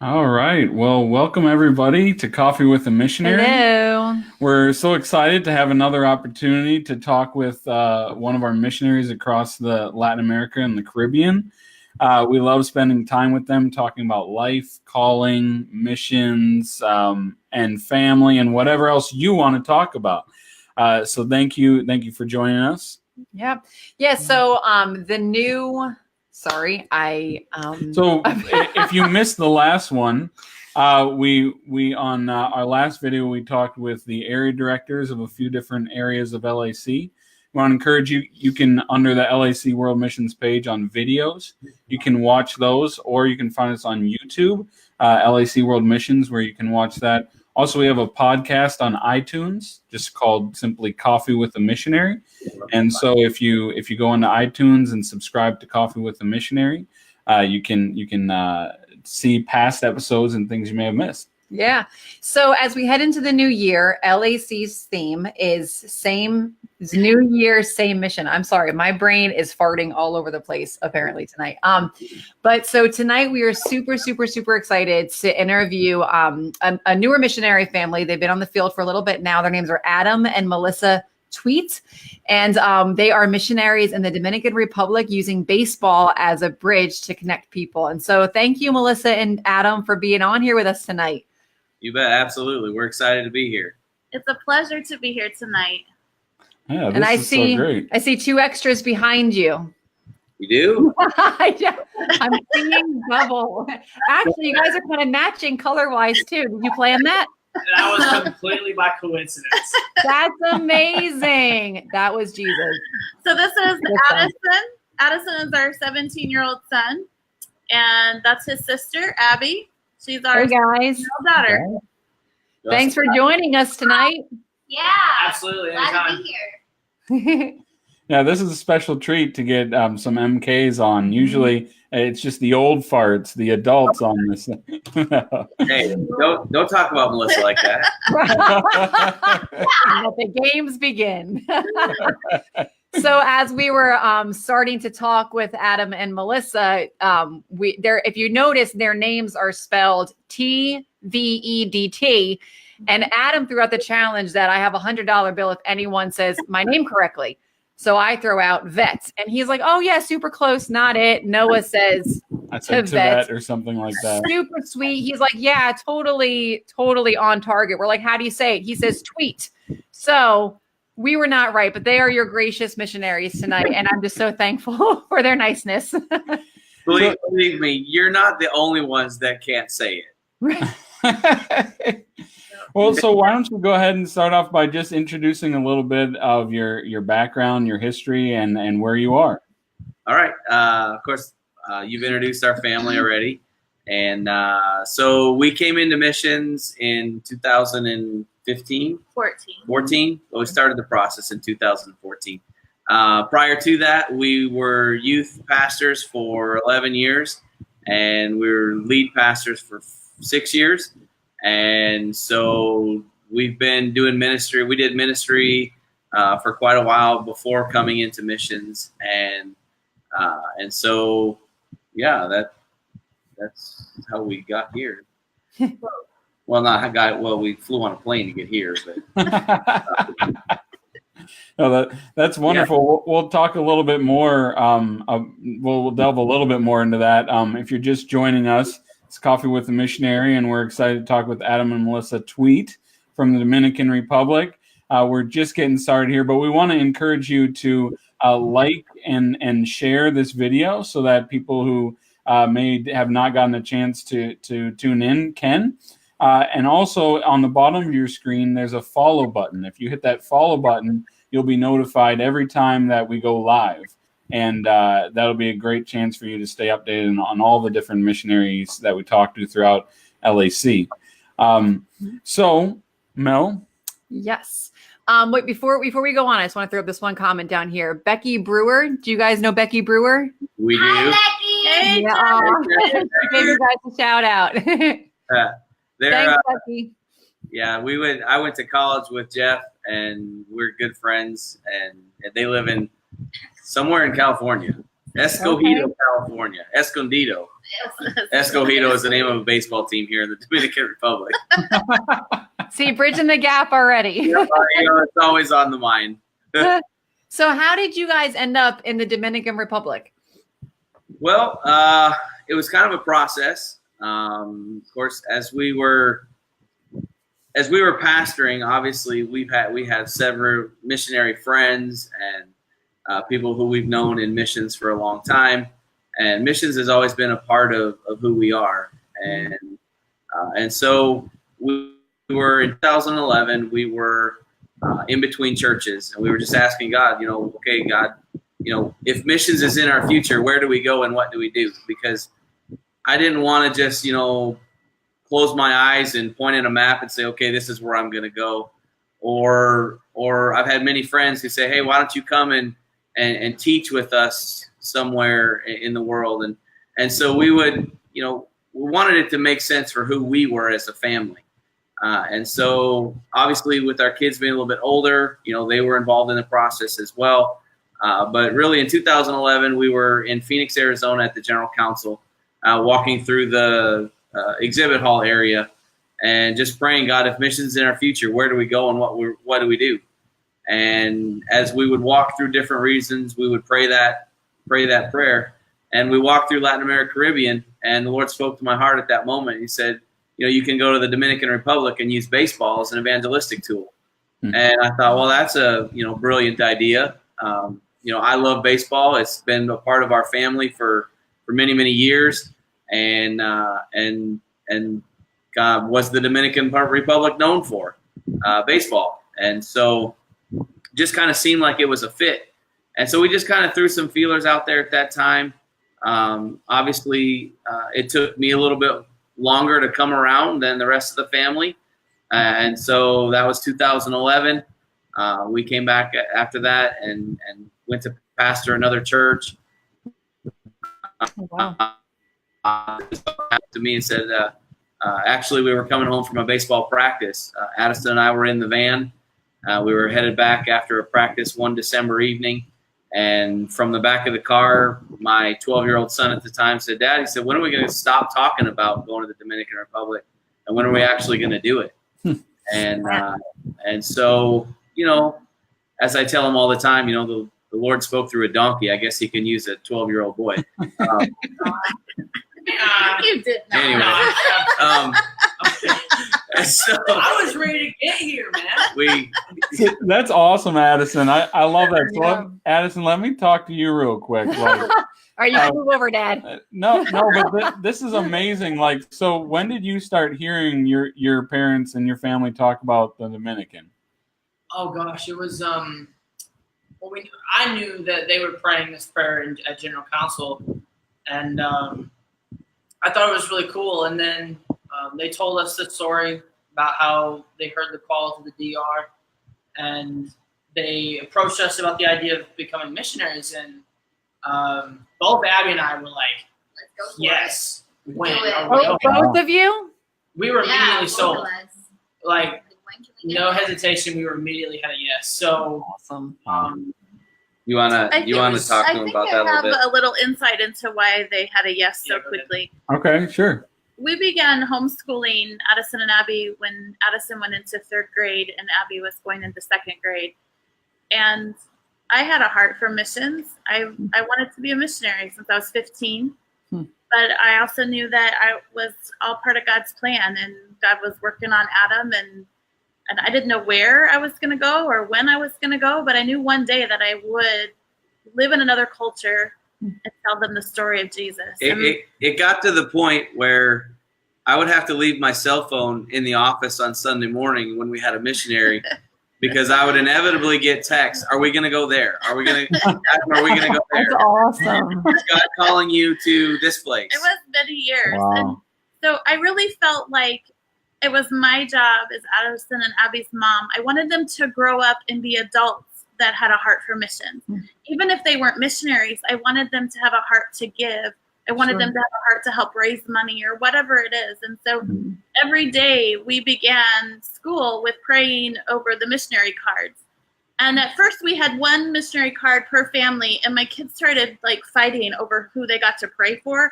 All right. Well, welcome everybody to Coffee with a Missionary. Hello. We're so excited to have another opportunity to talk with one of our missionaries across the Latin America and the Caribbean. We love spending time with them, talking about life, calling, missions, and family, and whatever else you want to talk about. So thank you for joining us. Yep. Yeah. So the new. Sorry, I. So if you missed the last one, we on our last video we talked with the area directors of a few different areas of LAC. We want to encourage you. You can under the LAC World Missions page on videos. You can watch those, or you can find us on YouTube, LAC World Missions, where you can watch that. Also, we have a podcast on iTunes, just called simply Coffee with a Missionary. And so if you go into iTunes and subscribe to Coffee with a Missionary, you can see past episodes and things you may have missed. Yeah. So as we head into the new year, LAC's theme is new year, same mission. I'm sorry, my brain is farting all over the place apparently tonight. But so tonight we are super excited to interview a newer missionary family. They've been on the field for a little bit now. Their names are Adam and Melissa Tvedt, and they are missionaries in the Dominican Republic using baseball as a bridge to connect people. And so thank you, Melissa and Adam, for being on here with us tonight. You bet. Absolutely. We're excited to be here. It's a pleasure to be here tonight. Yeah, this is so great. I see two extras behind you. You do? I'm seeing double. Actually, you guys are kind of matching color-wise too. Did you plan that? That was completely by coincidence. That's amazing. That was Jesus. So this is Addison. Addison is our 17-year-old son, and that's his sister, Abby. She's our guys. daughter. Thanks for joining us tonight. Yeah. Absolutely. Glad to be here. Yeah, this is a special treat to get some MKs on. Usually, it's just the old farts, the adults on this. Hey, don't talk about Melissa like that. Let the games begin. So as we were starting to talk with Adam and Melissa, if you notice, their names are spelled TVEDT. And Adam threw out the challenge that I have a $100 bill if anyone says my name correctly. So I throw out Vet, and he's like, "Oh yeah, super close, not it." Noah says, I said Tvedt or something like that. Super sweet. He's like, "Yeah, totally on target." We're like, "How do you say it?" He says, "Tweet." So we were not right, but they are your gracious missionaries tonight, and I'm just so thankful for their niceness. Believe me, you're not the only ones that can't say it. Well, so why don't you go ahead and start off by just introducing a little bit of your background, your history, and where you are. All right. Of course, you've introduced our family already. And so we came into missions in 2015? 14. Well, we started the process in 2014. Prior to that, we were youth pastors for 11 years, and we were lead pastors for 6 years. And so we've been doing ministry. We did ministry for quite a while before coming into missions, and so that's how we got here. Well, we flew on a plane to get here, but No, that's wonderful. Yeah. We'll talk a little bit more. We'll delve a little bit more into that. If you're just joining us, it's Coffee with a Missionary, and we're excited to talk with Adam and Melissa Tvedt from the Dominican Republic. We're just getting started here, but we want to encourage you to like and share this video so that people who may have not gotten a chance to tune in can. And also on the bottom of your screen, there's a follow button. If you hit that follow button, you'll be notified every time that we go live. And that'll be a great chance for you to stay updated on all the different missionaries that we talk to throughout LAC. So, Mel? Yes. Wait, before we go on, I just want to throw up this one comment down here. Becky Brewer. Do you guys know Becky Brewer? We do. Hi, Becky. Yeah. Give you guys a shout out. Thanks, Becky. Yeah, I went to college with Jeff, and we're good friends, and they live in somewhere in California. Escondido, California. Escondido. Escogido is the name of a baseball team here in the Dominican Republic. See, bridging the gap already. It's always on the mind. So how did you guys end up in the Dominican Republic? Well, it was kind of a process. Of course, as we were pastoring, obviously we had several missionary friends and people who we've known in missions for a long time, and missions has always been a part of who we are. And so we were in 2011. We were in between churches, and we were just asking God, okay, God, if missions is in our future, where do we go and what do we do? Because I didn't want to just, close my eyes and point at a map and say, okay, this is where I'm going to go. Or I've had many friends who say, hey, why don't you come and teach with us somewhere in the world? And so we would, we wanted it to make sense for who we were as a family. And so obviously with our kids being a little bit older, they were involved in the process as well. But really in 2011, we were in Phoenix, Arizona at the General Council, walking through the exhibit hall area and just praying, God, if missions in our future, where do we go and what do we do? And as we would walk through different regions, we would pray that prayer. And we walked through Latin America, Caribbean, and the Lord spoke to my heart at that moment. He said, you can go to the Dominican Republic and use baseball as an evangelistic tool. And I thought, well, that's a brilliant idea. I love baseball. It's been a part of our family for many, many years. And God, was the Dominican Republic known for baseball. And so just kind of seemed like it was a fit. And so we just kind of threw some feelers out there at that time. Obviously, it took me a little bit longer to come around than the rest of the family. And so that was 2011. We came back after that and went to pastor another church. Wow. To me and said, actually, we were coming home from a baseball practice. Addison and I were in the van. We were headed back after a practice one December evening. And from the back of the car, my 12-year-old son at the time said, Dad, he said, when are we going to stop talking about going to the Dominican Republic? And when are we actually going to do it? And so, as I tell him all the time, the Lord spoke through a donkey. I guess he can use a 12-year-old boy. You did not. Anyway, so I was ready to get here, man. That's awesome, Addison. I love that. So Yeah. Addison, let me talk to you real quick. All right, you can move over, Dad. No, but this is amazing. So when did you start hearing your parents and your family talk about the Dominican? Oh gosh, it was I knew that they were praying this prayer at General Council, and I thought it was really cool. And then they told us the story about how they heard the call to the DR, and they approached us about the idea of becoming missionaries. And both Abby and I were like, Let's go. yes. When? Both of you? We were immediately both sold. of us. Like, When can we no get hesitation. We were immediately had a yes. So, Awesome. you wanna talk to him about that a little bit? I have a little insight into why they had a yes so Yeah, go ahead. quickly. Okay, sure. We began homeschooling Addison and Abby when Addison went into 3rd grade and Abby was going into 2nd grade. And I had a heart for missions. I wanted to be a missionary since I was 15. But I also knew that I was all part of God's plan, and God was working on Adam, and I didn't know where I was going to go or when I was going to go, but I knew one day that I would live in another culture and tell them the story of Jesus. It got to the point where I would have to leave my cell phone in the office on Sunday morning when we had a missionary, because I would inevitably get texts. Are we going to go there? Are we going to go there? That's awesome. Is God calling you to this place? It was many years. Wow. And so I really felt like it was my job as Addison and Abby's mom. I wanted them to grow up and be adults that had a heart for missions. Even if they weren't missionaries, I wanted them to have a heart to give. I wanted them to have a heart to help raise money or whatever it is. And so every day we began school with praying over the missionary cards. And at first we had one missionary card per family, and my kids started like fighting over who they got to pray for.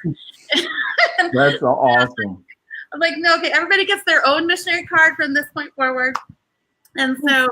That's awesome. I'm like, no, okay, everybody gets their own missionary card from this point forward. And so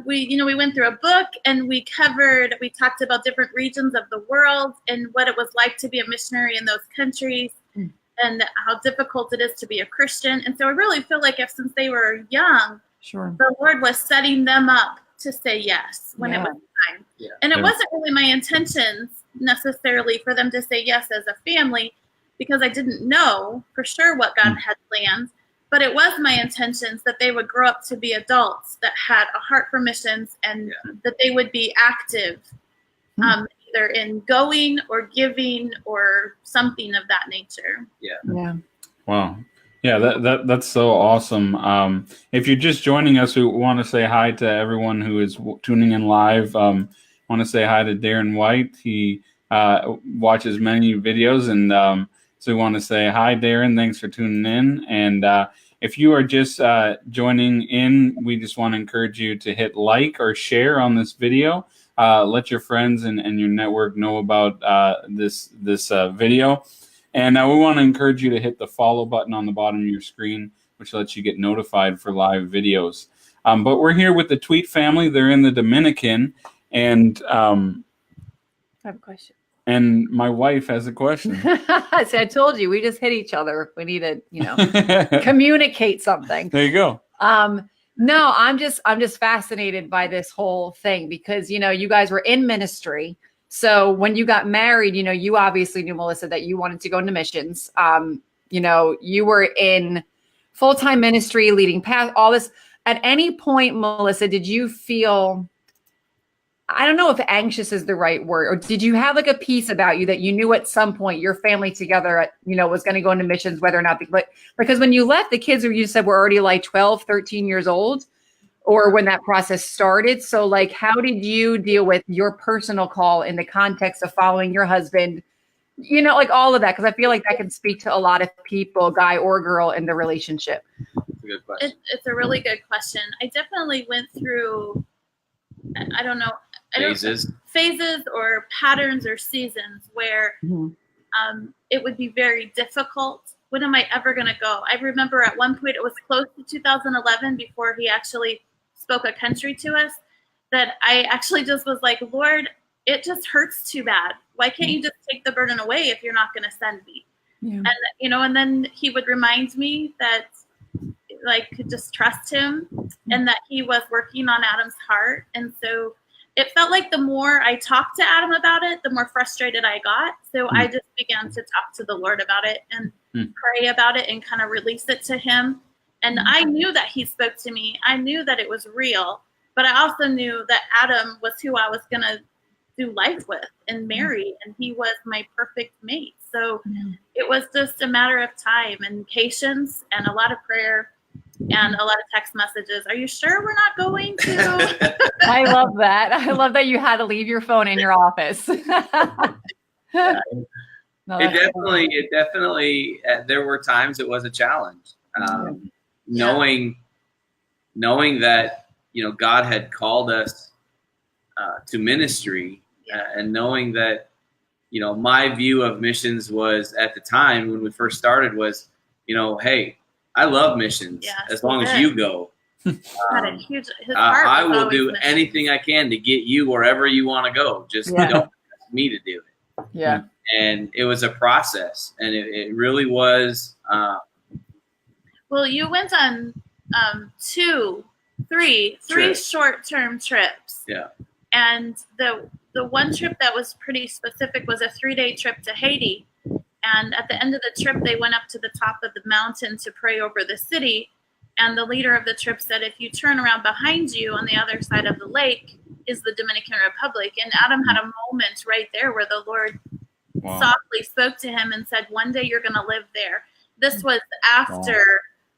we went through a book, and we talked about different regions of the world and what it was like to be a missionary in those countries and how difficult it is to be a Christian. And so I really feel like since they were young, the Lord was setting them up to say yes when it was time. Yeah. And it wasn't really my intentions necessarily for them to say yes as a family, because I didn't know for sure what God had planned, but it was my intentions that they would grow up to be adults that had a heart for missions, and that they would be active either in going or giving or something of that nature. Yeah. Wow. Yeah, that's so awesome. If you're just joining us, we want to say hi to everyone who is tuning in live. Want to say hi to Darren White. He watches many videos, and so we want to say hi, Darren. Thanks for tuning in. And if you are just joining in, we just want to encourage you to hit like or share on this video. Let your friends and your network know about this video. And we want to encourage you to hit the follow button on the bottom of your screen, which lets you get notified for live videos. But we're here with the Tweet family. They're in the Dominican. And I have a question. And my wife has a question. See, I told you, we just hit each other. We need to, communicate something. There you go. No, I'm just fascinated by this whole thing because, you guys were in ministry. So when you got married, you obviously knew, Melissa, that you wanted to go into missions. You were in full-time ministry, leading past all this. At any point, Melissa, did you feel, I don't know if anxious is the right word, or did you have like a piece about you that you knew at some point your family together, was going to go into missions, whether or not, but because when you left, the kids, you said, were already like 12, 13 years old, or when that process started. So like, how did you deal with your personal call in the context of following your husband, like all of that? Because I feel like that can speak to a lot of people, guy or girl, in the relationship. That's a good question. It's a really good question. I definitely went through, I don't know, phases or patterns or seasons where it would be very difficult. When am I ever going to go? I remember at one point, it was close to 2011 before he actually spoke a country to us, that I actually just was like, Lord, it just hurts too bad. Why can't you just take the burden away if you're not going to send me? Yeah. And, and then he would remind me that just trust him and that he was working on Adam's heart. And so it felt like the more I talked to Adam about it, the more frustrated I got. So I just began to talk to the Lord about it and pray about it and kind of release it to him. And I knew that he spoke to me. I knew that it was real, but I also knew that Adam was who I was going to do life with and marry, and he was my perfect mate. So it was just a matter of time and patience and a lot of prayer and a lot of text messages. Are you sure we're not going to? I love that. I love that you had to leave your phone in your office. It definitely, there were times it was a challenge. Knowing that, God had called us to ministry, and knowing that, my view of missions was, at the time when we first started, was, hey, I love missions as long as you go. I will do anything I can to get you wherever you want to go. Just don't ask me to do it. Yeah. And it was a process, and it really was. Well, you went on three short-term trips. Yeah. And the one trip that was pretty specific was a 3-day trip to Haiti. And at the end of the trip, they went up to the top of the mountain to pray over the city. And the leader of the trip said, if you turn around behind you on the other side of the lake is the Dominican Republic. And Adam had a moment right there where the Lord softly spoke to him and said, one day you're going to live there. This was after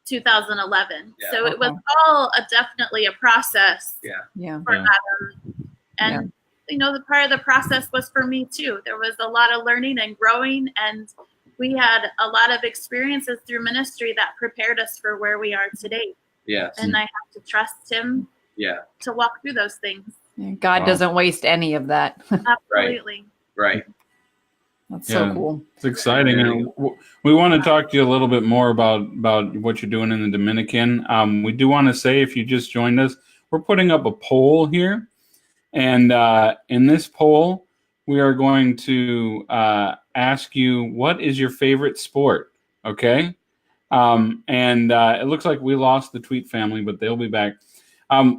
2011. Yeah. So it was all definitely a process for Adam. And, the part of the process was for me too. There was a lot of learning and growing, and we had a lot of experiences through ministry that prepared us for where we are today. Yes. And I have to trust him to walk through those things. God doesn't waste any of that. Absolutely. Right. That's so cool. It's exciting. And we want to talk to you a little bit more about what you're doing in the Dominican. We do want to say, if you just joined us, we're putting up a poll here. And in this poll, we are going to ask you, what is your favorite sport? Okay. And it looks like we lost the Tweet family, but they'll be back.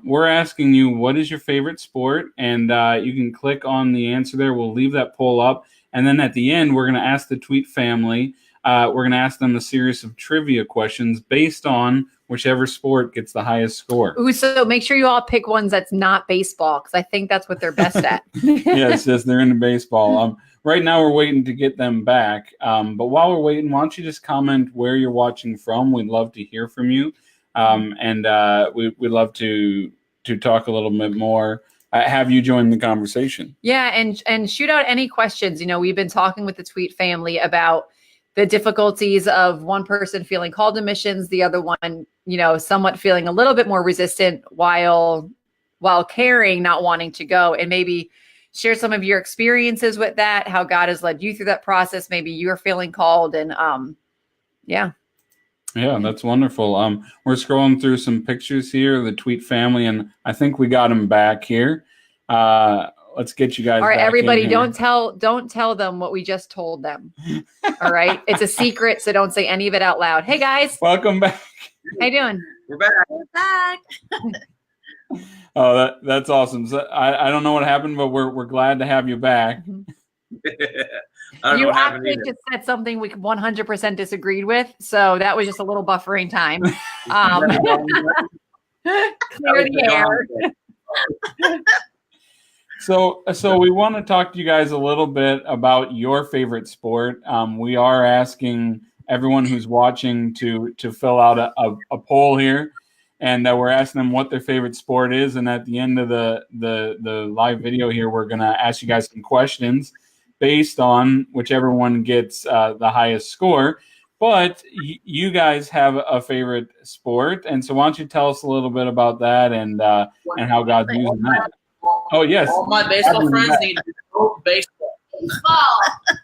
We're asking you, what is your favorite sport? And you can click on the answer there. We'll leave that poll up. And then at the end, we're going to ask the Tweet family, we're going to ask them a series of trivia questions based on whichever sport gets the highest score. Ooh, so make sure you all pick ones that's not baseball, because I think that's what they're best at. Yes, they're into baseball. Right now, we're waiting to get them back. But while we're waiting, why don't you just comment where you're watching from? We'd love to hear from you. And we'd love to talk a little bit more. Have you join the conversation? Yeah, and shoot out any questions. You know, we've been talking with the Tweet family about the difficulties of one person feeling called to missions, the other one, you know, somewhat feeling a little bit more resistant while caring, not wanting to go, and maybe share some of your experiences with that, how God has led you through that process. Maybe you're feeling called, and yeah, that's wonderful. We're scrolling through some pictures here of the Tweet family, and I think we got them back here. Let's get you guys. All right, back everybody, in don't tell them what we just told them. All right, it's a secret, so don't say any of it out loud. Hey guys, welcome back. How you doing? We're back. We're back. Oh, that's awesome. So I don't know what happened, but we're glad to have you back. I don't know You what happened actually either. just said something we 100% disagreed with, so that was just a little buffering time. Clear the air. So we want to talk to you guys a little bit about your favorite sport. We are asking everyone who's watching to fill out a poll here, and we're asking them what their favorite sport is. And at the end of the live video here, we're going to ask you guys some questions based on whichever one gets the highest score. But you guys have a favorite sport, and so why don't you tell us a little bit about that and how God's using that? Oh, yes. All my baseball friends need to know baseball.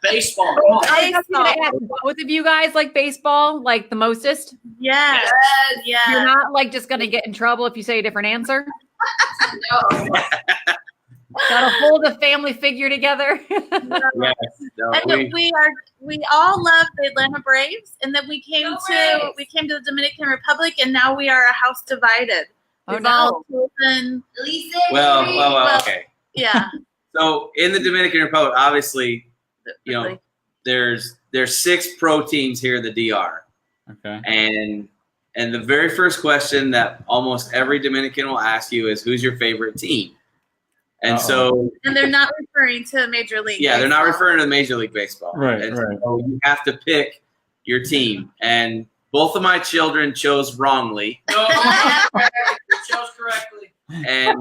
Baseball. Both of you guys like baseball, like the mostest? Yes. You're not like just going to get in trouble if you say a different answer? No. Got to hold a family figure together. And we all love the Atlanta Braves, and then we came to the Dominican Republic, and now we are a house divided. Oh, no. Well, okay. Yeah. So in the Dominican Republic, obviously, you know, there's 6 pro teams here in the DR. Okay. And the very first question that almost every Dominican will ask you is, who's your favorite team? And and they're not referring to Major League. Yeah, they're not referring to Major League Baseball. Right. So you have to pick your team. And both of my children chose wrongly. No, you chose correctly. And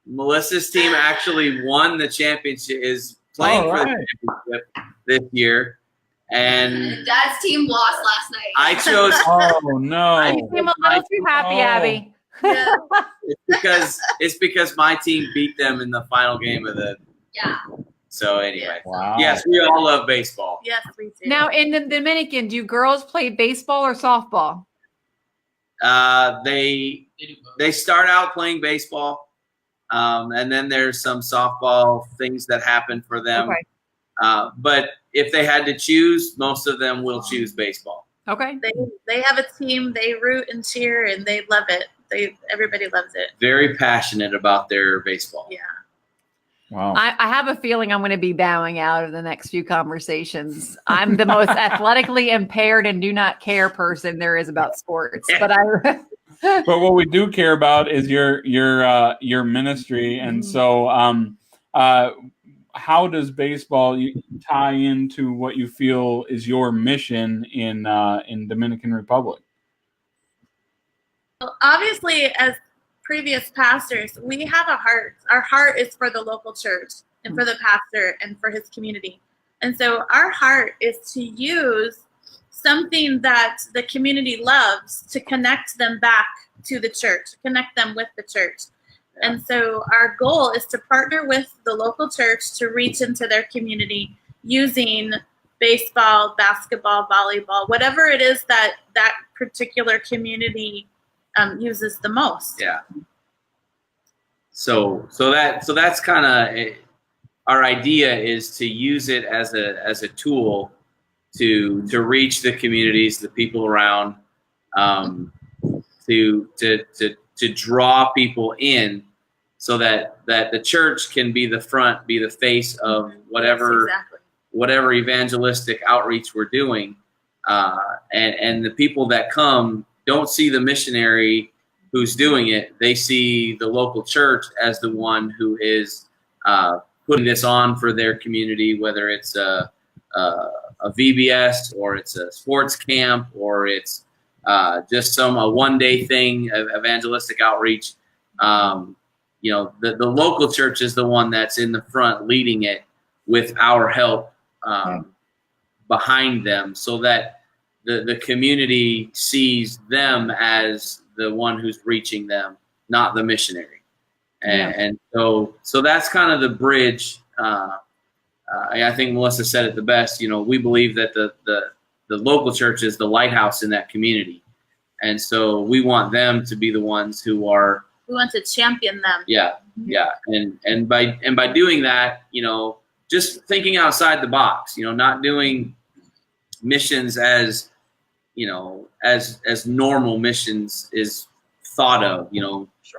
Melissa's team actually won the championship, is playing for the championship this year. And Dad's team lost last night. I chose. Oh, no. You seem a little too happy, Abby. Yeah. It's because my team beat them in the final game of the. Yeah. So anyway, Wow. Yes, we all love baseball. Yes, we do. Now, in the Dominican, do girls play baseball or softball? They start out playing baseball, and then there's some softball things that happen for them. Okay. But if they had to choose, most of them will choose baseball. Okay. They have a team. They root and cheer, and they love it. Everybody loves it. Very passionate about their baseball. Yeah. Wow. I have a feeling I'm going to be bowing out of the next few conversations. I'm the most athletically impaired and do not care person there is about sports. But but what we do care about is your ministry, and so how does baseball tie into what you feel is your mission in Dominican Republic? Well, obviously, as previous pastors, we have a heart. Our heart is for the local church and for the pastor and for his community. And so our heart is to use something that the community loves to connect them back to the church, connect them with the church. And so our goal is to partner with the local church to reach into their community using baseball, basketball, volleyball, whatever it is that that particular community uses the most. Yeah. So that's kind of our idea, is to use it as a tool to reach the communities, the people around, to draw people in, so that the church can be the front, be the face of whatever whatever evangelistic outreach we're doing, and the people that come don't see the missionary who's doing it. They see the local church as the one who is putting this on for their community, whether it's a VBS, or it's a sports camp, or it's just a one-day thing of evangelistic outreach. The local church is the one that's in the front leading it with our help behind them, so that the community sees them as the one who's reaching them, not the missionary. And so that's kind of the bridge. I think Melissa said it the best. We believe that the local church is the lighthouse in that community, and so we want them to be the ones who are. We want to champion them. Yeah. And by doing that, just thinking outside the box. Not doing missions as normal missions is thought of.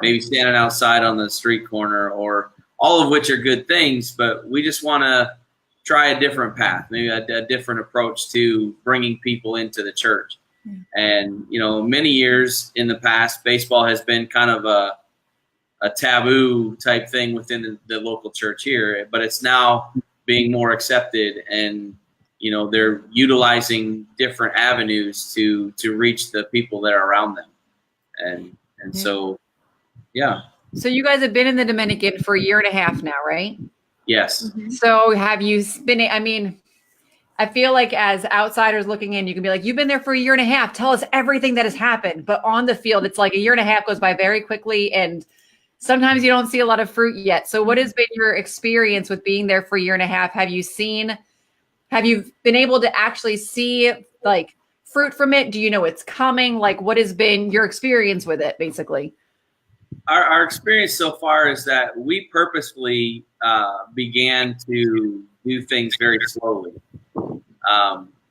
Maybe standing outside on the street corner, or all of which are good things, but we just want to try a different path, maybe a different approach to bringing people into the church. And, many years in the past, baseball has been kind of a taboo type thing within the local church here, but it's now being more accepted, and, they're utilizing different avenues to reach the people that are around them. And so, yeah. So you guys have been in the Dominican for 1.5 years now, right? Yes. So have you been, I feel like as outsiders looking in, you can be like, you've been there for 1.5 years. Tell us everything that has happened. But on the field, it's like 1.5 years goes by very quickly, and sometimes you don't see a lot of fruit yet. So what has been your experience with being there for 1.5 years? Have you been able to actually see like fruit from it? Do you know it's coming? Like, what has been your experience with it, basically? Our experience so far is that we purposefully began to do things very slowly.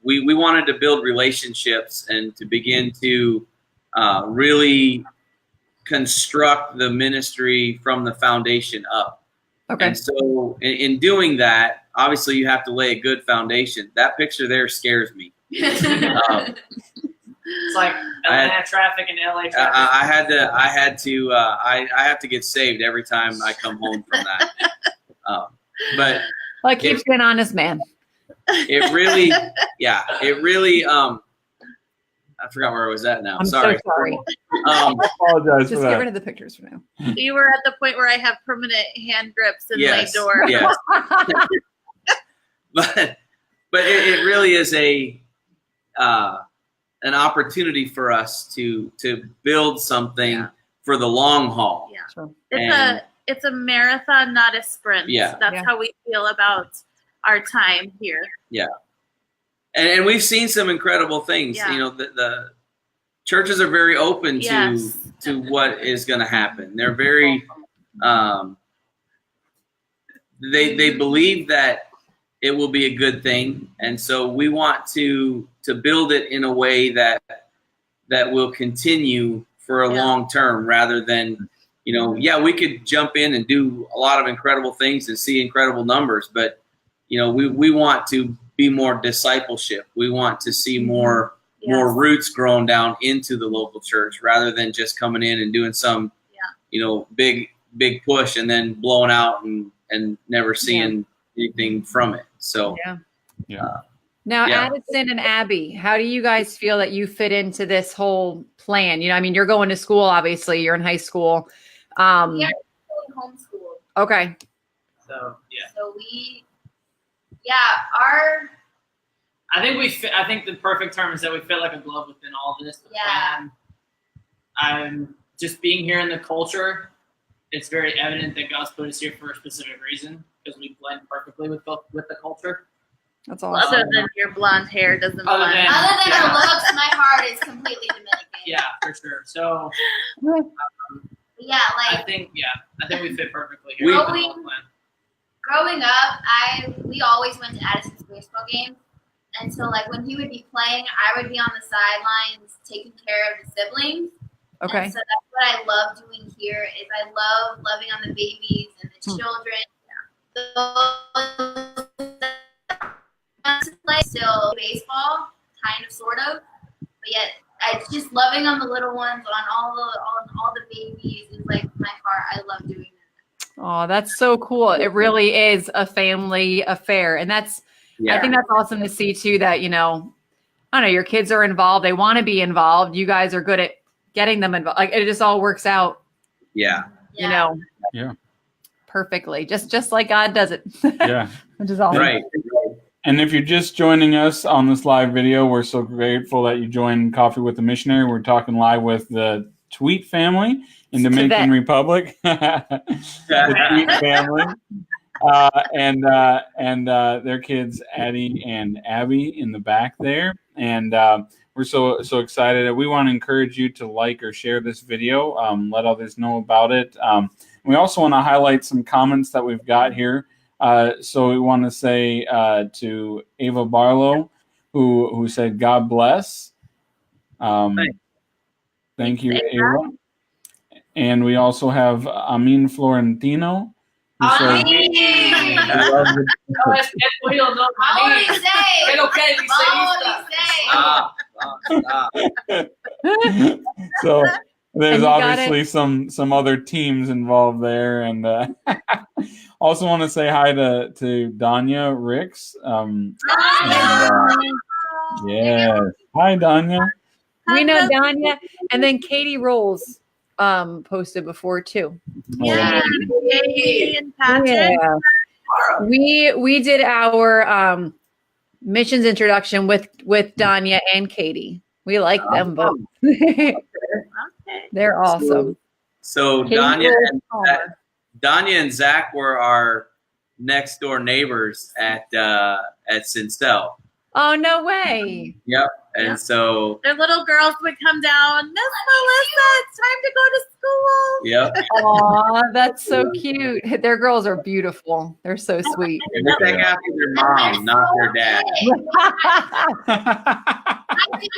We wanted to build relationships and to begin to really construct the ministry from the foundation up. Okay. And so in doing that, obviously you have to lay a good foundation. That picture there scares me. It's like Atlanta traffic and LA traffic. I have to get saved every time I come home from that. But well, it keeps you an honest man. It really, I forgot where I was at now. I'm so sorry. I apologize Just for that. get rid of the pictures for now. You were at the point where I have permanent hand grips in my door. Yes. but it really is an opportunity for us to build something for the long haul. Yeah. Sure. It's a marathon, not a sprint. Yeah. That's how we feel about our time here. Yeah. And we've seen some incredible things. Yeah. The churches are very open to what is going to happen. They're very they believe that it will be a good thing, and so we want to build it in a way that will continue for a long term, rather than we could jump in and do a lot of incredible things and see incredible numbers, but we want to be more discipleship. We want to see more roots grown down into the local church, rather than just coming in and doing some big push and then blowing out and never seeing anything from it. So Now, Addison and Abby, how do you guys feel that you fit into this whole plan? You're going to school, obviously. You're in high school. We are homeschooled. Okay. So So we, I think the perfect term is that we fit like a glove within all this. The plan. I'm just being here in the culture. It's very evident that God's put us here for a specific reason because we blend perfectly with the culture. That's awesome. Other than your blonde hair doesn't blend. Other than your looks, my heart is completely Dominican. Yeah, for sure. So Yeah, I think we fit perfectly here. Growing up, we always went to Addison's baseball games, and so like when he would be playing, I would be on the sidelines taking care of the siblings. Okay. And so that's what I love doing here. Is I love loving on the babies and the children. To play still baseball, kind of, sort of, but yet it's just loving on the little ones, on all the babies. Is like my heart. I love doing that. Oh, that's so cool. It really is a family affair. And I think that's awesome to see too, that, I don't know, your kids are involved. They want to be involved. You guys are good at getting them involved. Like it just all works out. Yeah. Perfectly. Just like God does it. Yeah. Which is awesome. Right. And if you're just joining us on this live video, we're so grateful that you joined Coffee with the Missionary. We're talking live with the Tweet family in Dominican Republic. The Tweet family. And their kids, Addie and Abby, in the back there. And we're so excited. We want to encourage you to like or share this video. Let others know about it. We also want to highlight some comments that we've got here. So we want to say to Ava Barlow, who said, God bless. Thank you, Ava. And we also have Amin Florentino. Who said, so there's obviously some other teams involved there, and also want to say hi to Danya Ricks. Yes, hi Danya. We know Danya, and then Katie Rolls posted before too. Yeah, Katie and Patrick. Yeah. We did our missions introduction with Danya and Katie. We like them both. They're awesome. So Danya and Zach were our next door neighbors at Sincel. Oh, no way. Yep. And so their little girls would come down. Miss Melissa, it's time to go to school. Yep. Aw, that's so cute. Their girls are beautiful. They're so sweet. And they take after their mom, not their dad.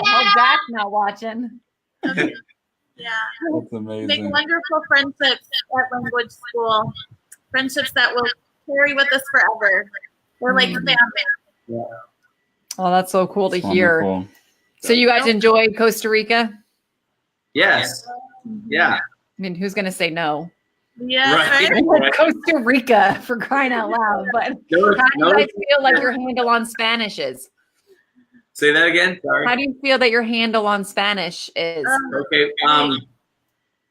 Oh, Zach's not watching. Yeah. That's amazing. Make wonderful friendships at language school. Friendships that will carry with us forever. We're like family. Yeah. Oh, that's so cool to hear. Wonderful. So you guys enjoyed Costa Rica? Yes. Yeah. I mean, who's going to say no? Yeah, Right. Costa Rica, for crying out loud. But how do you guys feel like your handle on Spanish is? Say that again. Sorry. How do you feel that your handle on Spanish is? Okay.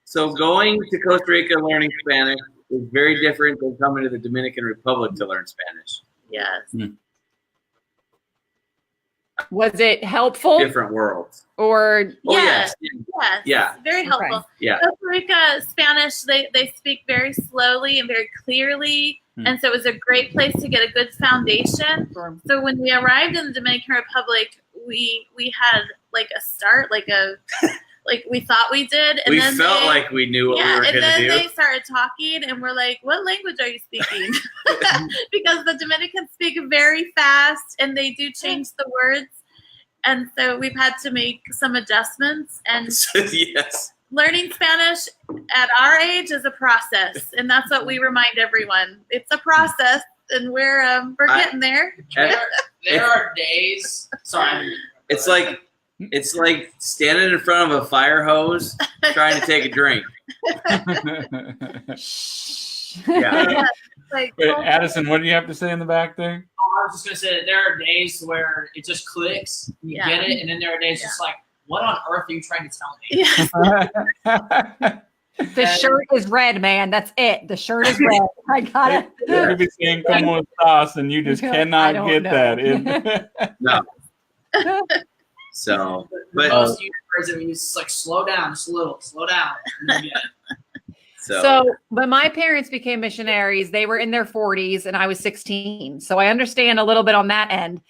So going to Costa Rica learning Spanish is very different than coming to the Dominican Republic to learn Spanish. Yes. Was it helpful? Different worlds. Or yes. Yeah. Very helpful. Okay. Yeah. Costa Rica Spanish, they speak very slowly and very clearly. And so it was a great place to get a good foundation. Sure. So when we arrived in the Dominican Republic, we had like a start, like we thought we did. And We then felt like we knew what we were going to do. And then they started talking, and we're like, what language are you speaking? Because the Dominicans speak very fast, and they do change the words. And so we've had to make some adjustments. And Yes. learning Spanish at our age is a process, and that's what we remind everyone. It's a process, and we're getting there. There are days. Sorry. It's like standing in front of a fire hose trying to take a drink. Yeah. Like, Wait, Addison, what do you have to say in the back there? I was just gonna say that there are days where it just clicks, you get it, and then there are days just like, what on earth are you trying to tell me? yes. the shirt is red, man. That's it. The shirt is red. I got it. You could be saying "como estás" and you just cannot get know. that. No. So, but but most universe, I mean, it's like slow down, just a little, slow down. And then, So, but my parents became missionaries. They were in their 40s and I was 16. So I understand a little bit on that end.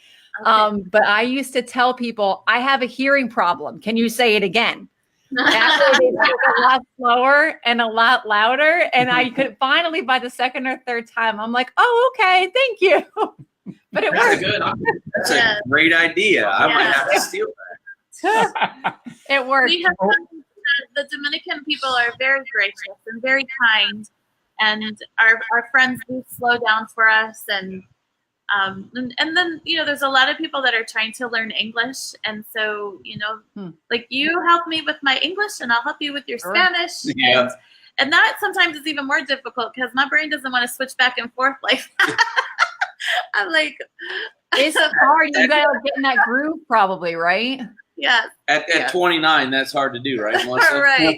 Okay. But I used to tell people, I have a hearing problem. Can you say it again? Actually, they spoke a lot slower and a lot louder. And I could finally, by the second or third time, I'm like, oh, okay, thank you. But it that's worked. good. that's a great idea. I might Yeah. have to steal that. It worked. We have the Dominican people are very gracious and very kind, and our friends do slow down for us, and then there's a lot of people that are trying to learn English, and so like you help me with my English, and I'll help you with your Spanish, Yeah. and that sometimes is even more difficult because my brain doesn't want to switch back and forth like that. I'm like, It's hard. You gotta get in that groove, probably, right? yeah, At 29, that's hard to do, right, Melissa? right.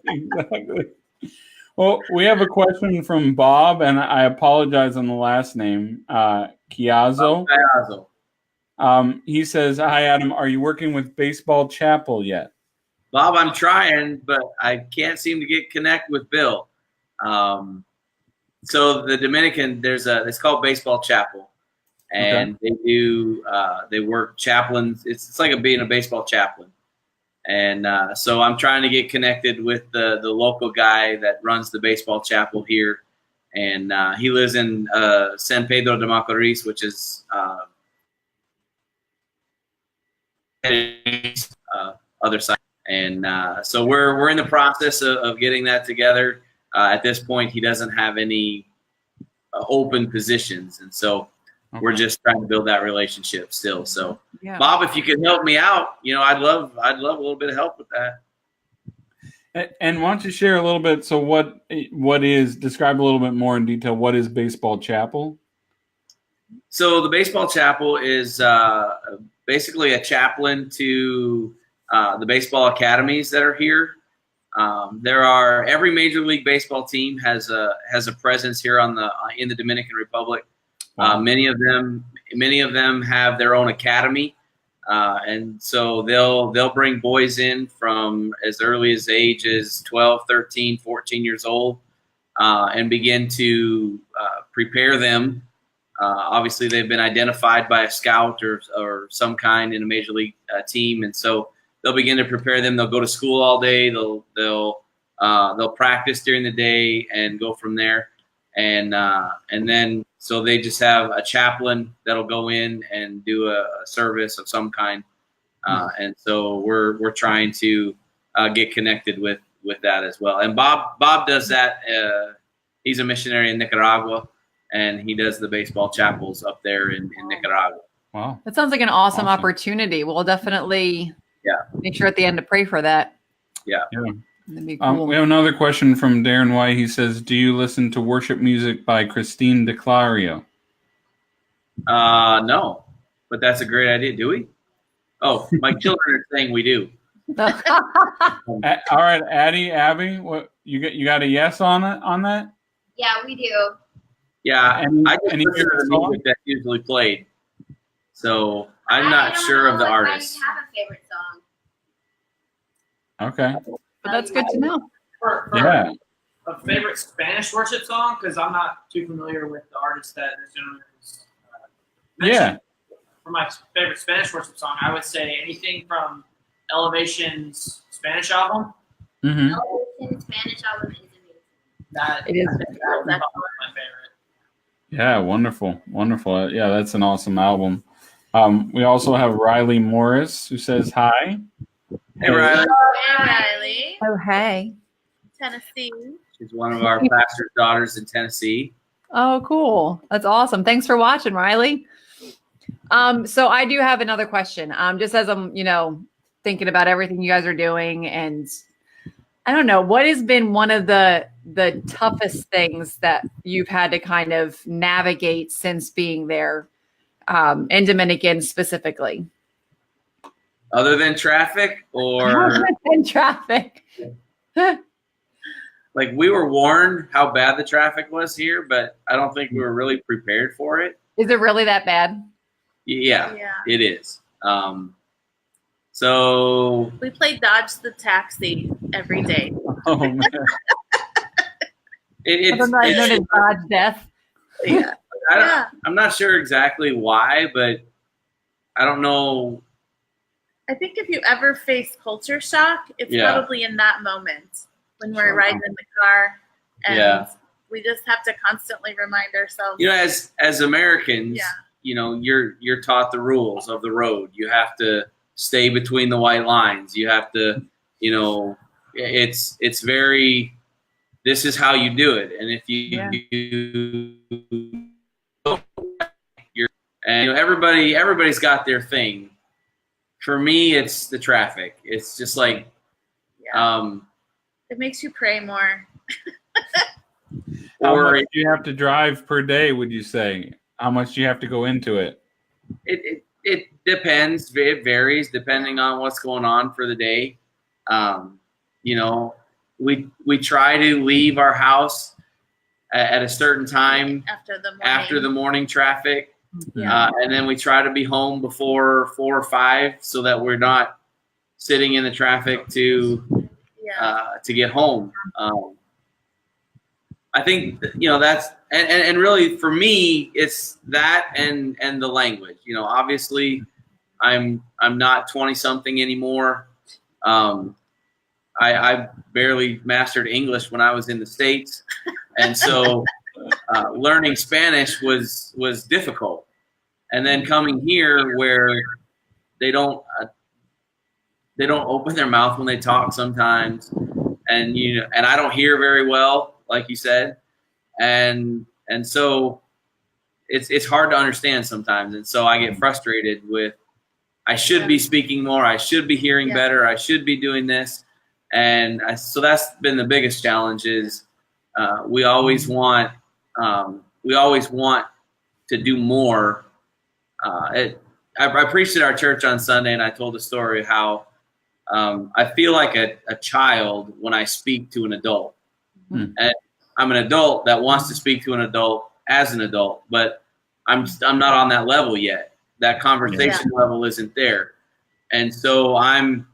Exactly. Well, we have a question from Bob, and I apologize on the last name, Chiazzo. He says, "Hi, Adam. Are you working with Baseball Chapel yet?" Bob, I'm trying, but I can't seem to get connect with Bill. So the Dominican, it's called Baseball Chapel, and they work chaplains. It's like being a baseball chaplain, and so I'm trying to get connected with the local guy that runs the Baseball Chapel here, and he lives in San Pedro de Macorís, which is other side, and so we're in the process of getting that together. At this point, he doesn't have any open positions, and so we're just trying to build that relationship still. So, Bob, if you could help me out, I'd love a little bit of help with that. And why don't you share a little bit? So, describe a little bit more in detail. What is Baseball Chapel? So, the Baseball Chapel is basically a chaplain to the baseball academies that are here. Every Major League Baseball team has a presence here in the Dominican Republic. Wow. Many of them have their own academy, and so they'll bring boys in from as early as ages 12, 13, 14 years old, and begin to prepare them. Obviously, they've been identified by a scout or some kind in a Major League team, and so they'll begin to prepare them. They'll go to school all day. They'll practice during the day and go from there. And then so they just have a chaplain that'll go in and do a service of some kind. And so we're trying to get connected with that as well. And Bob does that. He's a missionary in Nicaragua, and he does the baseball chapels up there in Nicaragua. Wow, that sounds like an awesome opportunity. We'll definitely make sure at the end to pray for that. Yeah. That'd be cool. We have another question from Darren White. He says, "Do you listen to worship music by Christine DeClario?" No, but that's a great idea. Do we? Oh, my children are saying we do. All right, Addie, Abby, what you got a yes on that? Yeah, we do. Yeah, I just any listen to the song? music that's usually played. So I'm not sure of the artist. I have a favorite song. Okay. But that's good to know. For Yeah. a favorite Spanish worship song, because I'm not too familiar with the artist that this gentleman is mentioned. For my favorite Spanish worship song, I would say anything from Elevation's Spanish album. Mm-hmm. Elevation's Spanish album is amazing. That It is. that's probably my favorite. Yeah, wonderful. Yeah, that's an awesome album. We also have Riley Morris, who says hi. Hey, Riley. Hey, Riley, Oh, hey. Tennessee. She's one of our pastor's daughters in Tennessee. Oh, cool. That's awesome. Thanks for watching, Riley. So I do have another question. Just as I'm, thinking about everything you guys are doing, and I don't know, what has been one of the toughest things that you've had to kind of navigate since being there, in Dominican specifically? Other than traffic, or And traffic. like we were warned how bad the traffic was here, but I don't think we were really prepared for it. Is it really that bad? Yeah, Yeah. it is. So we play Dodge the Taxi every day. Oh man. Known as Dodge Death. Yeah, I'm not sure exactly why, but I don't know. I think if you ever face culture shock, it's probably in that moment when we're riding in the car, and we just have to constantly remind ourselves. You know, as Americans, you know, you're taught the rules of the road. You have to stay between the white lines. You have to, you know, it's very. This is how you do it, and if you're, and you know, everybody's got their thing. For me, it's the traffic. It's just like, it makes you pray more. How much do you have to drive per day? Would you say? How much do you have to go into it? It depends. It varies depending on what's going on for the day. You know. We try to leave our house at a certain time after the morning traffic, and then we try to be home before 4 or 5 so that we're not sitting in the traffic to get home. I think you know that's and really for me it's that and the language. You know, obviously I'm not 20-something anymore. I barely mastered English when I was in the States, and so learning Spanish was difficult. And then coming here, where they don't open their mouth when they talk sometimes, and I don't hear very well, like you said, and so it's hard to understand sometimes, and so I get frustrated with I should be speaking more, I should be hearing better, I should be doing this. And so that's been the biggest challenge is we always want to do more. I preached at our church on Sunday, and I told the story of how I feel like a child when I speak to an adult. And I'm an adult that wants to speak to an adult as an adult, but I'm not on that level yet. That conversation level isn't there, and so I'm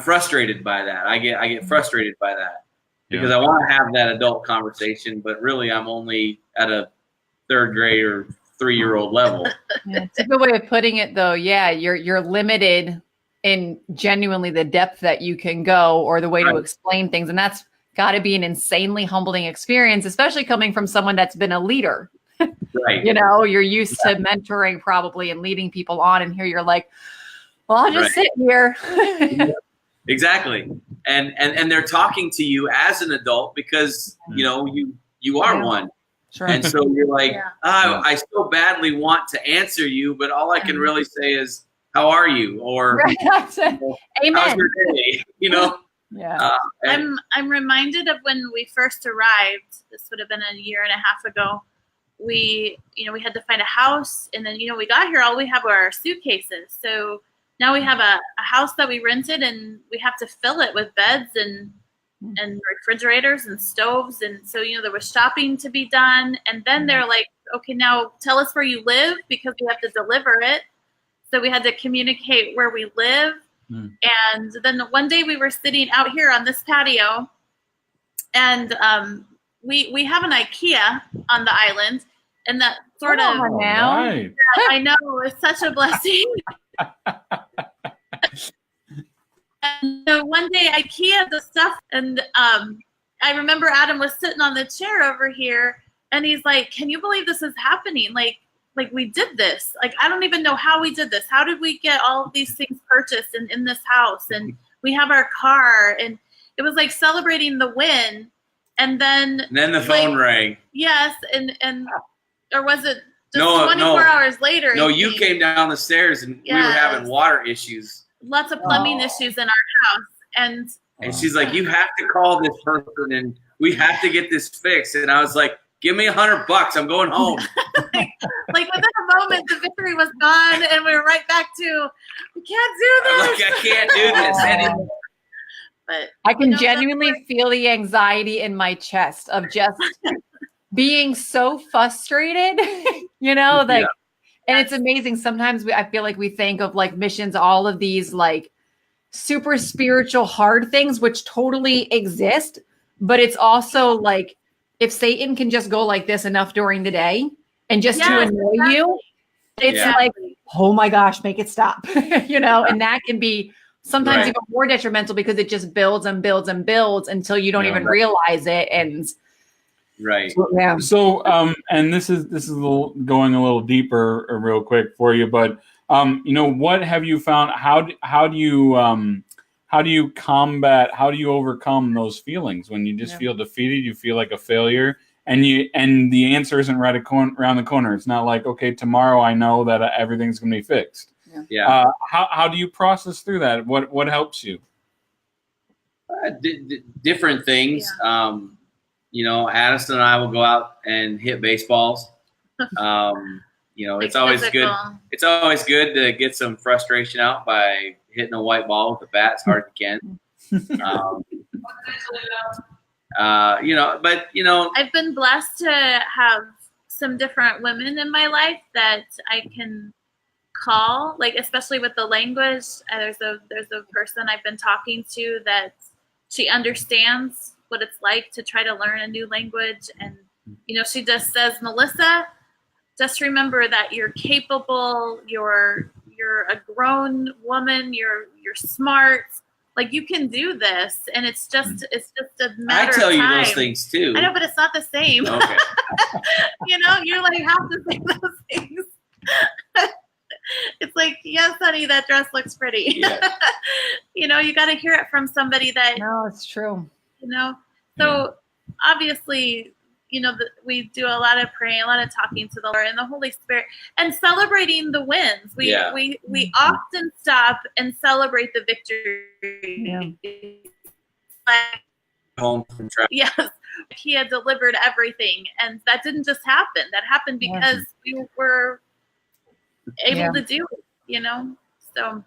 frustrated by that. I get frustrated by that because I want to have that adult conversation, but really I'm only at a 3rd grade or 3-year-old level. It's a good way of putting it, though. Yeah, you're limited in genuinely the depth that you can go or the way to explain things, and that's got to be an insanely humbling experience, especially coming from someone that's been a leader. Right. You know, you're used to mentoring probably and leading people on, and here you're like, well, I'll just sit here. Exactly. And they're talking to you as an adult because, you know, you are one. Sure. And so you're like, I so badly want to answer you, but all I can really say is, how are you? Or Amen. How's your day? You know? Yeah. I'm reminded of when we first arrived. This would have been a year and a half ago. We had to find a house, and then, we got here, all we have are our suitcases. So now we have a house that we rented, and we have to fill it with beds and refrigerators and stoves. And so, there was shopping to be done. And then they're like, okay, now tell us where you live because we have to deliver it. So we had to communicate where we live. And then one day we were sitting out here on this patio, and we have an IKEA on the island, and that sort of now. Right. I know, it's such a blessing. And so one day IKEA the stuff, and I remember Adam was sitting on the chair over here, and he's like, "Can you believe this is happening? Like we did this. Like, I don't even know how we did this. How did we get all of these things purchased in this house? And we have our car." And it was like celebrating the win. And then the phone rang. Yes, and or was it just 24 hours later? No, you came down the stairs, and we were having water issues. Lots of plumbing issues in our house. And she's like, "You have to call this person, and we have to get this fixed." And I was like, "Give me $100. I'm going home." Like within a moment, the victory was gone, and we were right back to, we can't do this. Like, I can't do this anymore. But I can genuinely feel the anxiety in my chest of just being so frustrated, And it's amazing. Sometimes I feel like we think of like missions, all of these like super spiritual, hard things, which totally exist. But it's also like if Satan can just go like this enough during the day and just to annoy you, it's like, oh my gosh, make it stop, you know, and that can be sometimes even more detrimental because it just builds and builds and builds until you don't even realize it. And So, and this is going a little deeper real quick for you, but you know, what have you found? How do you overcome those feelings when you just feel defeated? You feel like a failure, and the answer isn't right around the corner. It's not like, okay, tomorrow I know that everything's going to be fixed. How do you process through that? What helps you? Different things. You know, Addison and I will go out and hit baseballs. You know, it's always good. It's always good to get some frustration out by hitting a white ball with a bat as hard as you can. You know, but you know, I've been blessed to have some different women in my life that I can call, like especially with the language. There's a person I've been talking to that she understands what it's like to try to learn a new language, and you know, she just says, Melissa, just remember that you're capable, you're a grown woman, you're smart, like you can do this, and it's just a matter of time. I tell you those things too. I know, but it's not the same. Okay. You know, you're like have to say those things. It's like, yes, honey, that dress looks pretty. Yes. You know, you got to hear it from somebody that. No, it's true. You know, so obviously, you know, we do a lot of praying, a lot of talking to the Lord and the Holy Spirit, and celebrating the wins. We often stop and celebrate the victory. Like, home from travel. Yes, he had delivered everything, and that didn't just happen. That happened because we were able to do it. You know, so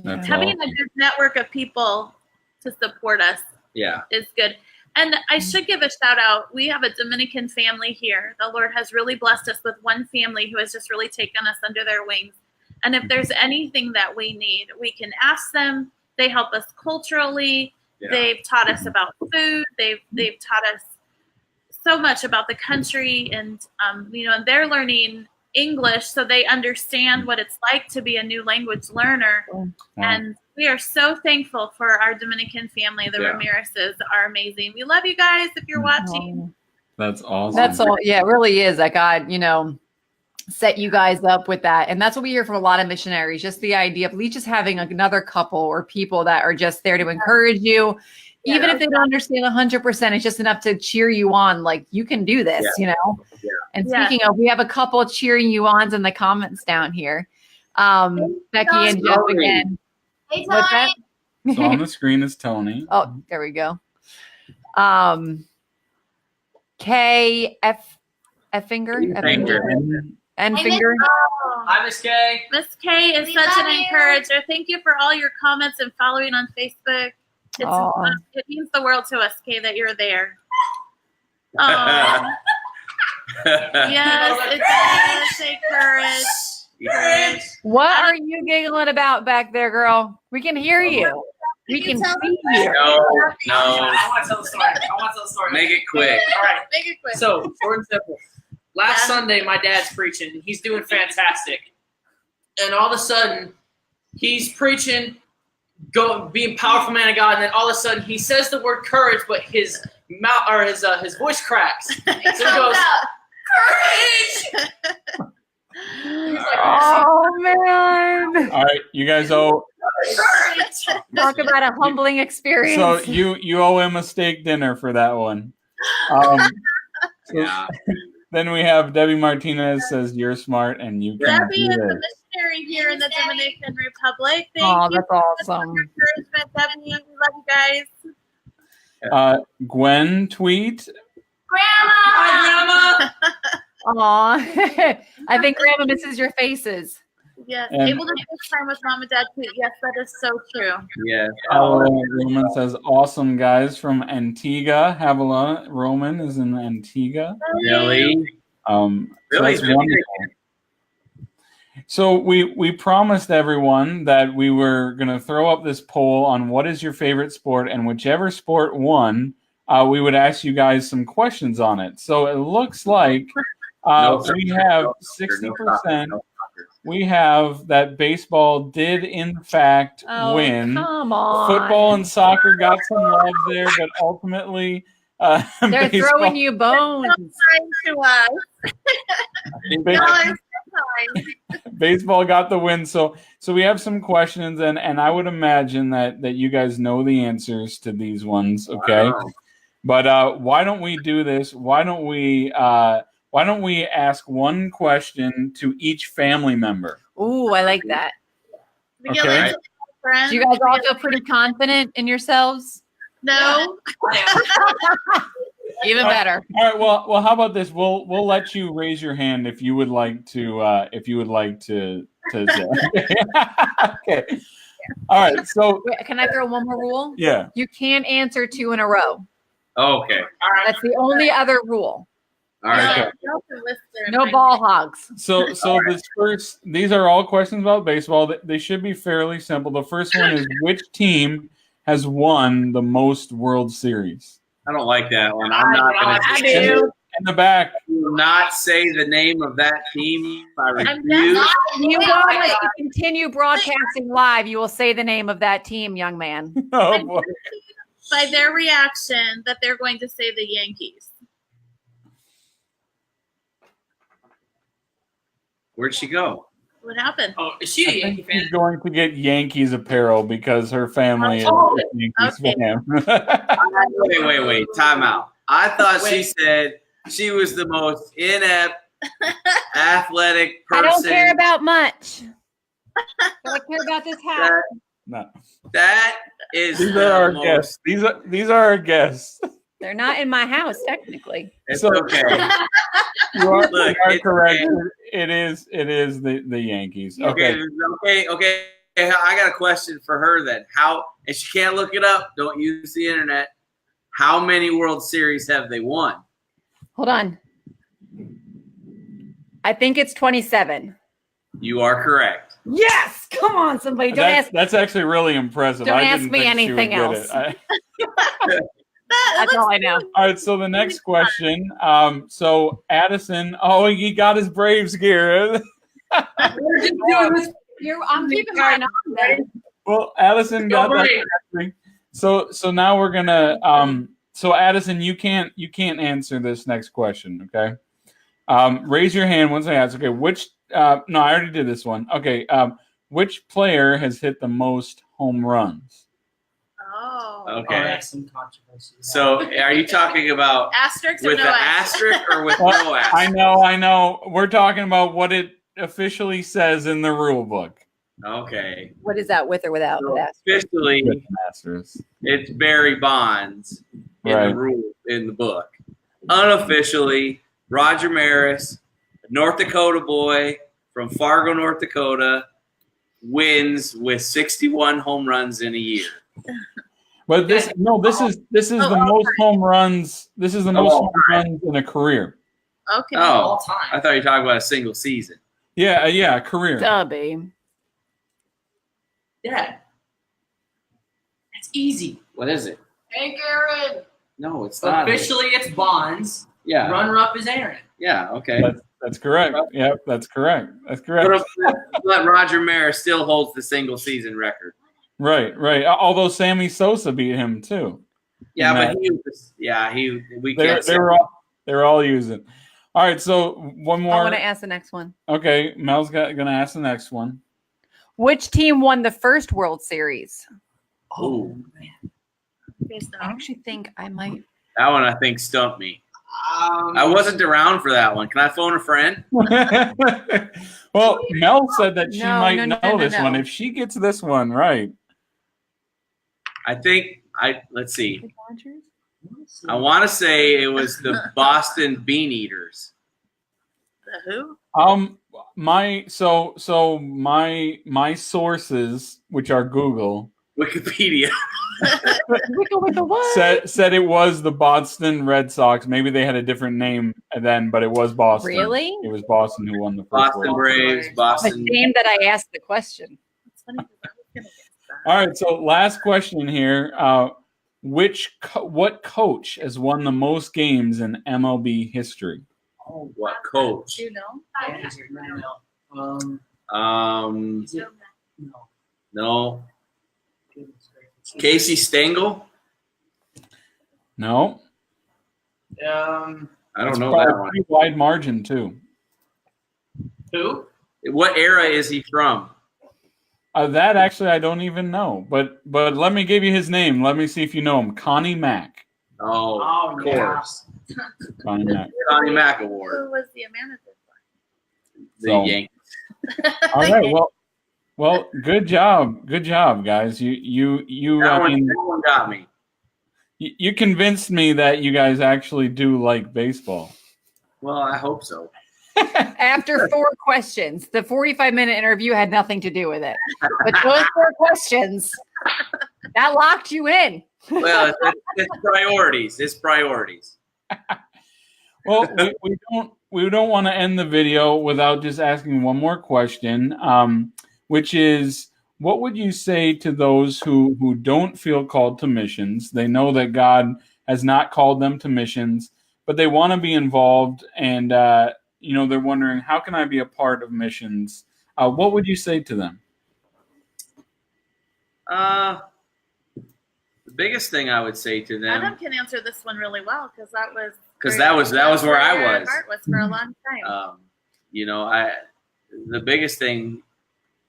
having a good network of people to support us is good. And I should give a shout out. We have a Dominican family here. The Lord has really blessed us with one family who has just really taken us under their wings. And if there's anything that we need, we can ask them. They help us culturally. They've taught us about food. They've taught us so much about the country, and you know, and they're learning English, so they understand what it's like to be a new language learner. And we are so thankful for our Dominican family. The Ramirezes are amazing. We love you guys if you're watching. That's awesome. That's all. Yeah, it really is that God, you know, set you guys up with that. And that's what we hear from a lot of missionaries, just the idea of at least just having another couple or people that are just there to encourage you. Even if they don't understand 100%, it's just enough to cheer you on. Like, you can do this, you know? And speaking of, we have a couple cheering you on in the comments down here. Becky and Joe again. Hey, Tony. So on the screen is Tony. Oh, there we go. K F finger. And finger. Hi, Miss K. Miss K is such an encourager. Thank you for all your comments and following on Facebook. It means the world to us, Kay, that you're there. Yes, it does take courage. What are you giggling about back there, girl? We can hear you. We can see you. No. I want to tell the story. Make it quick. All right. Make it quick. So, for example, last Sunday, my dad's preaching, and he's doing fantastic. And all of a sudden, he's preaching, being powerful man of God, and then all of a sudden, he says the word courage, but his mouth or his voice cracks. So he goes, courage! Oh man! All right, you guys owe. Talk about a humbling experience. So you owe him a steak dinner for that one. Then we have Debbie Martinez says you're smart and you can Debbie do is it. a missionary here in the Dominican Republic. Thank you that's awesome. for your encouragement, Debbie. We love you guys. Gwen tweet. Grandma. Hi, Grandma. Aw. I think Grandma misses your faces. Yes, And- able to FaceTime with mom and dad too. Yes, that is so true. Yeah. Roman says awesome guys from Antigua. Havilah Roman is in Antigua. Really? So Really? that's wonderful. So we promised everyone that we were going to throw up this poll on what is your favorite sport, and whichever sport won, we would ask you guys some questions on it. So it looks like we have 60%. We have that baseball did in fact win. Come on. Football and soccer got some love there, but ultimately they're throwing you bones. To us. Baseball got the win. So we have some questions, and I would imagine that you guys know the answers to these ones, okay? Wow. But why don't we do this? Why don't we ask one question to each family member? Ooh, I like that. Okay. Do you guys all feel pretty confident in yourselves? No. Even better. All right. Well, how about this? We'll let you raise your hand if you would like to. Say. Okay. All right. So, wait, can I throw one more rule? Yeah. You can't answer 2 in a row. Okay. That's the only other rule. All right. No ball hogs. So these are all questions about baseball. They should be fairly simple. The first one is, which team has won the most World Series? I don't like that one. I'm not going to. I do. In the back. Do not say the name of that team. I refuse. You want us to continue broadcasting live, you will say the name of that team, young man. Oh boy. By their reaction that they're going to say the Yankees. Where'd she go? What happened? Oh, is she a Yankee fan? She's going to get Yankees apparel because her family is Yankees fan. Wait. Time out. I thought she said she was the most inept, athletic person. I don't care about much. But I care about this hat. No. That is These are our guests. These are our guests. They're not in my house, technically. It's okay. You are correct. Okay. It is the Yankees. Okay. Okay. I got a question for her then. And she can't look it up. Don't use the internet. How many World Series have they won? Hold on. I think it's 27. You are correct. Yes! Come on, somebody. That's actually really impressive. Don't ask me anything else. That's all I know. All right, so the next question. So Addison, he got his Braves gear. I'm keeping mine on then. Well, Addison got that. So now we're gonna. So Addison, you can't answer this next question. Okay. Raise your hand once I ask. Okay, which? No, I already did this one. Okay. Which player has hit the most home runs? Oh. Okay. That's some controversy. So, are you talking about asterisk with or the no asterisk or with no asterisk? I know. We're talking about what it officially says in the rule book. Okay. What is that, with or without? So officially, it's Barry Bonds in the book. Unofficially, Roger Maris, North Dakota boy from Fargo, North Dakota, wins with 61 home runs in a year. But this is the most home runs. This is the most home runs in a career. Okay. Oh, I thought you were talking about a single season. Yeah, career. Dubby. Yeah. That's easy. What is it? Hank Aaron. No, it's not. Officially, it's Bonds. Yeah. Runner-up is Aaron. Yeah, okay. That's correct. Yep, that's correct. That's correct. But Roger Maris still holds the single season record. Right. Although Sammy Sosa beat him too. Yeah, but they were all using. All right, so one more. I want to ask the next one. Okay, Mel's going to ask the next one. Which team won the first World Series? Oh man. I actually think I might. That one I think stumped me. I wasn't around for that one. Can I phone a friend? Well, Mel said that she might know this one. If she gets this one right. Let's see. I want to say it was the Boston Bean Eaters. The who? My sources, which are Google, Wikipedia. Said it was the Boston Red Sox. Maybe they had a different name then, but it was Boston. Really? It was Boston who won the first Boston World Braves, It's a Boston. shame that I asked the question. It's funny 'cause I was gonna guess that. All right, so last question here. What coach has won the most games in MLB history? Oh, What coach? Do you know? no. No. No. Casey Stengel? No. I don't It's know by that a one. pretty wide margin too. Who? What era is he from? That actually I don't even know. But let me give you his name. Let me see if you know him. Connie Mack. Oh, Oh, of course. Connie Mack. Connie Mack Award. Who was the manager for? The So- Yankees. All right. Well, good job. Good job, guys. You That I mean, one got me. you convinced me that you guys actually do like baseball. Well, I hope so. After 4 questions, the 45-minute interview had nothing to do with it. But those 4 questions, that locked you in. Well, it's priorities. It's priorities. Well, we don't want to end the video without just asking one more question, which is, what would you say to those who don't feel called to missions? They know that God has not called them to missions, but they want to be involved, and they're wondering, how can I be a part of missions? What would you say to them? The biggest thing I would say to them, Adam can answer this one really well because that was where I your was. heart was for a long time. The biggest thing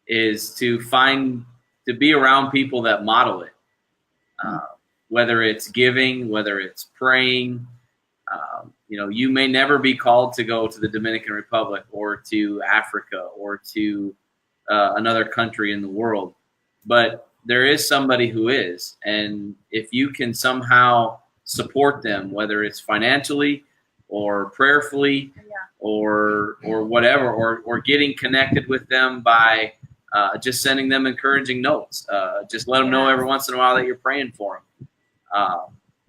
is to be around people that model it. Whether it's giving, whether it's praying. You may never be called to go to the Dominican Republic or to Africa or to another country in the world, but there is somebody who is. And if you can somehow support them, whether it's financially or prayerfully or whatever, or getting connected with them by just sending them encouraging notes, just let them know every once in a while that you're praying for them.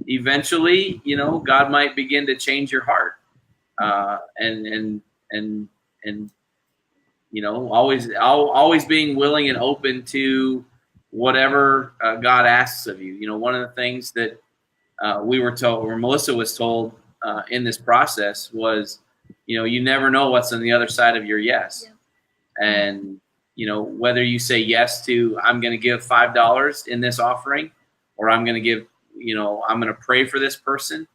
Eventually, God might begin to change your heart, and always being willing and open to whatever God asks of you. One of the things that we were told, or Melissa was told in this process, was, you never know what's on the other side of your yes, and whether you say yes to, I'm going to give $5 in this offering, or I'm going to give, I'm going to pray for this person,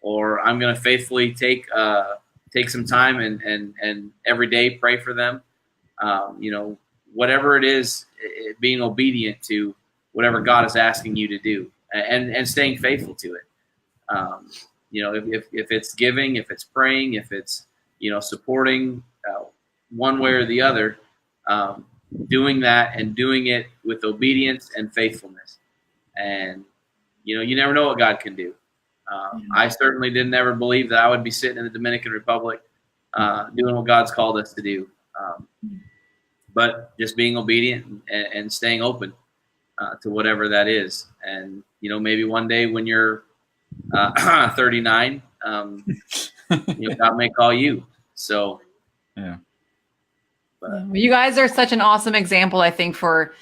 or I'm going to faithfully take some time and every day pray for them. Whatever it is, being obedient to whatever God is asking you to do, and staying faithful to it. If it's giving, if it's praying, if it's, supporting one way or the other, doing that and doing it with obedience and faithfulness. And, you never know what God can do. I certainly didn't ever believe that I would be sitting in the Dominican Republic doing what God's called us to do. But just being obedient and staying open to whatever that is. And, maybe one day when you're 39, God may call you. So, yeah. Well, you guys are such an awesome example, I think, for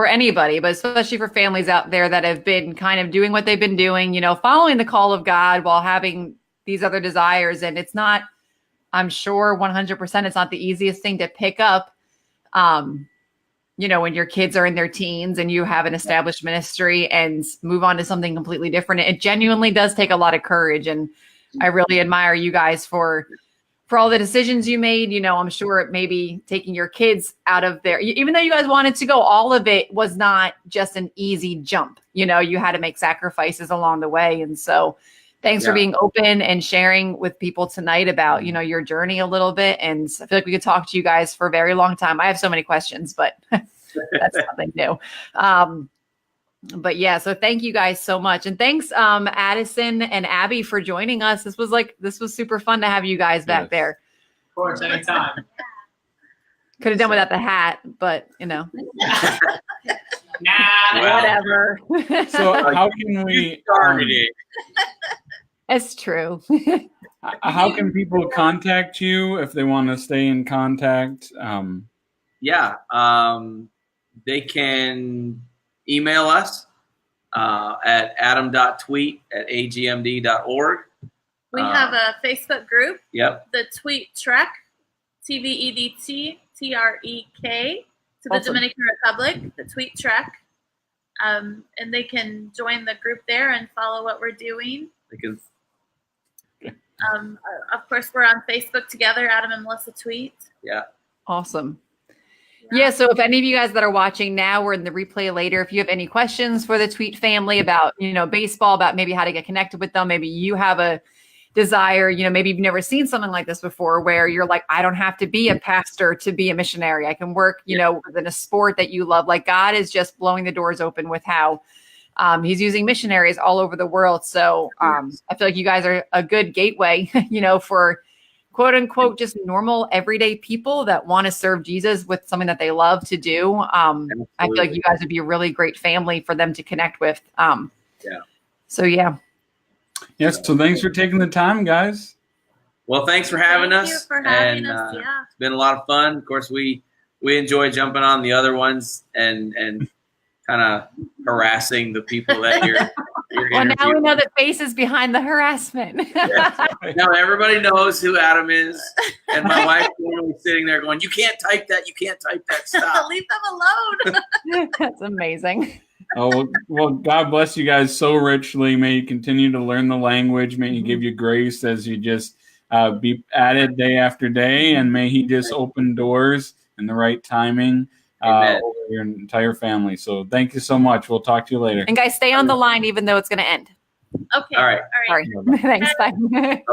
anybody, but especially for families out there that have been kind of doing what they've been doing, following the call of God while having these other desires. And it's not, I'm sure 100%, it's not the easiest thing to pick up. When your kids are in their teens and you have an established ministry and move on to something completely different, it genuinely does take a lot of courage. And I really admire you guys for all the decisions you made. I'm sure maybe taking your kids out of there, even though you guys wanted to go, all of it was not just an easy jump. You had to make sacrifices along the way. And so thanks for being open and sharing with people tonight about, your journey a little bit. And I feel like we could talk to you guys for a very long time. I have so many questions, but that's nothing new. But yeah, so thank you guys so much. And thanks, Addison and Abby, for joining us. This was super fun to have you guys back there. Of course, anytime. Could have done without the hat, but Nah, Whatever. So how can we? Started it. It's true. How can people contact you if they want to stay in contact? Yeah, they can email us at adam.tweet@agmd.org. We have a Facebook group. Yep. The Tweet Trek, TVEDT-TREK, to the Awesome. Dominican Republic, the Tweet Trek. And they can join the group there and follow what we're doing. They can. Of course, we're on Facebook together, Adam and Melissa Tweet. Yeah. Awesome. Yeah, so if any of you guys that are watching now or in the replay later, if you have any questions for the Tweet family about, baseball, about maybe how to get connected with them, maybe you have a desire, maybe you've never seen something like this before where you're like, I don't have to be a pastor to be a missionary. I can work, within a sport that you love. Like God is just blowing the doors open with how he's using missionaries all over the world. So I feel like you guys are a good gateway, for quote unquote, just normal everyday people that want to serve Jesus with something that they love to do. I feel like you guys would be a really great family for them to connect with. So yeah. Yes. So thanks for taking the time, guys. Well, thanks for having us. Thank you for having us. Yeah. It's been a lot of fun. Of course, we enjoy jumping on the other ones and kind of harassing the people that you're Well, now we know the faces behind the harassment. Now everybody knows who Adam is, and my wife is sitting there going, "You can't type that. You can't type that. Stop. Leave them alone." That's amazing. Oh, well, God bless you guys so richly. May you continue to learn the language. May he give you grace as you just be at it day after day, and may he just open doors in the right timing over your entire family. So thank you so much. We'll talk to you later. And guys, stay on the line even though it's going to end. Okay. All right. Sorry. Thanks. Bye. Bye-bye.